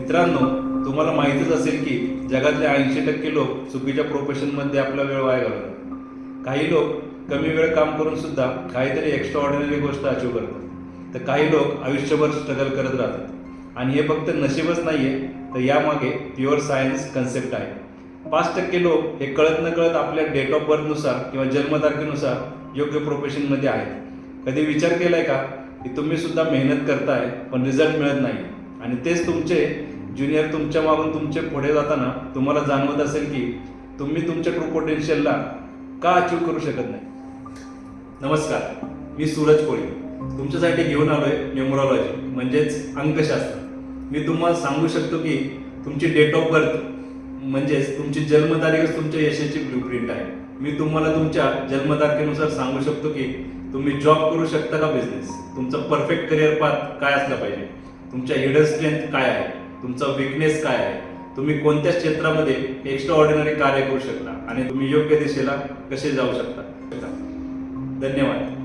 मित्रांनो, तुम्हाला माहितीच असेल की जगातले 80% लोक चुकीच्या प्रोफेशनमध्ये आपला वेळ वाया घालवतात. काही लोक कमी वेळ काम करून सुद्धा काहीतरी एक्स्ट्रा ऑर्डिनरी गोष्ट अचीव करतात, तर काही लोक आयुष्यभर स्ट्रगल करत राहतात. आणि हे फक्त नशीबच नाही आहे, तर यामागे प्युअर सायन्स कन्सेप्ट आहे. 5% लोक हे कळत न कळत आपल्या डेट ऑफ बर्थनुसार किंवा जन्मतारखेनुसार योग्य प्रोफेशनमध्ये आहेत. कधी विचार केला आहे का की तुम्ही सुद्धा मेहनत करताय पण रिझल्ट मिळत नाही, आणि तेच तुमचे ज्युनियर तुमच्या मागून तुमचे पुढे जाताना तुम्हाला जाणवत असेल की तुम्ही तुमच्या ट्रू पोटेन्शियलला का अचीव करू शकत नाही. नमस्कार, मी सूरज कोळी तुमच्यासाठी घेऊन आलोय न्यूमरोलॉजी म्हणजेच अंकशास्त्र. मी तुम्हाला सांगू शकतो की तुमची डेट ऑफ बर्थ म्हणजेच तुमची जन्मतारीखच तुमच्या यशाची ब्लूप्रिंट आहे. मी तुम्हाला तुमच्या जन्मतारखेनुसार सांगू शकतो की तुम्ही जॉब करू शकता का बिझनेस, तुमचा परफेक्ट करिअर पाथ काय असला पाहिजे, तुमच्या हिडन स्ट्रेंथ काय आहे, तुमचा विकनेस काय आहे, तुम्ही कोणत्या क्षेत्रामध्ये एक्स्ट्रा ऑर्डिनरी कार्य करू शकता आणि तुम्ही योग्य दिशेला कसे जाऊ शकता. धन्यवाद.